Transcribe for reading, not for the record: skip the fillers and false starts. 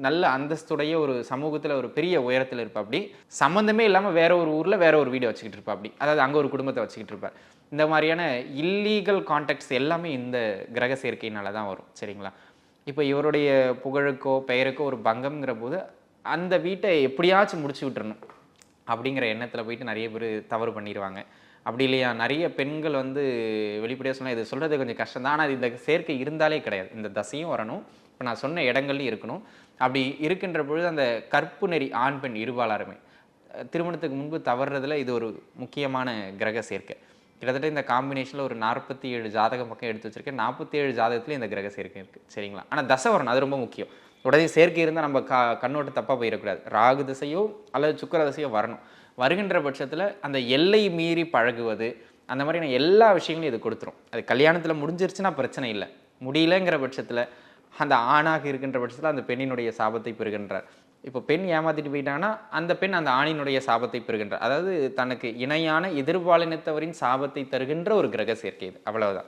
நல்ல அந்தஸ்துடைய ஒரு சமூகத்தில் ஒரு பெரிய உயரத்தில் இருப்பாப்படி, சம்மந்தமே இல்லாமல் வேற ஒரு ஊரில் வேற ஒரு வீடை வச்சுக்கிட்டு இருப்பாப்படி, அதாவது அங்கே ஒரு குடும்பத்தை வச்சுக்கிட்டு இருப்பார். இந்த மாதிரியான இல்லீகல் கான்டாக்ட்ஸ் எல்லாமே இந்த கிரக சேர்க்கையினால தான் வரும். சரிங்களா? இப்போ இவருடைய புகழுக்கோ பெயருக்கோ ஒரு பங்கம்ங்கிற போது அந்த வீட்டை எப்படியாச்சும் முடிச்சு விட்டுறணும் அப்படிங்கிற எண்ணத்தில் போயிட்டு நிறைய பேர் தவறு பண்ணிடுவாங்க. அப்படி இல்லையா, நிறைய பெண்கள் வந்து வெளிப்படையாக சொன்னால் இது சொல்கிறது கொஞ்சம் கஷ்டம் தான், ஆனால் அது இந்த சேர்க்கை இருந்தாலே கிடையாது. இந்த தசையும் வரணும், இப்போ நான் சொன்ன இடங்கள்லையும் இருக்கணும். அப்படி இருக்கின்ற பொழுது அந்த கற்பு நெறி ஆண் பெண் இருபாலாருமே திருமணத்துக்கு முன்பு தவறுறதுல இது ஒரு முக்கியமான கிரக சேர்க்கை. கிட்டத்தட்ட இந்த காம்பினேஷனில் ஒரு 47 ஜாதகம் பக்கம் எடுத்து வச்சிருக்கேன். 47 ஜாதகத்தில் இந்த கிரக சேர்க்கை இருக்குது. சரிங்களா? ஆனால் தசை வரணும், அது ரொம்ப முக்கியம். உடனே சேர்க்கை இருந்தால் நம்ம கண்ணோட்டு தப்பாக போயிடக்கூடாது. ராகு திசையோ அல்லது சுக்கிர திசையோ வரணும். வருகின்ற பட்சத்தில் அந்த எல்லை மீறி பழகுவது, அந்த மாதிரியான எல்லா விஷயங்களையும் இது கொடுத்துரும். அது கல்யாணத்தில் முடிஞ்சிருச்சுன்னா பிரச்சனை இல்லை. முடியலங்கிற பட்சத்தில் அந்த ஆணாக இருக்கின்ற பட்சத்தில் அந்த பெண்ணினுடைய சாபத்தை பெறுகின்றார். இப்போ பெண் ஏமாத்திட்டு போயிட்டாங்கன்னா அந்த பெண் அந்த ஆணினுடைய சாபத்தை பெறுகின்றார். அதாவது தனக்கு இணையான எதிர்பாலினத்தவரின் சாபத்தை தருகின்ற ஒரு கிரக சேர்க்கை இது. அவ்வளவுதான்.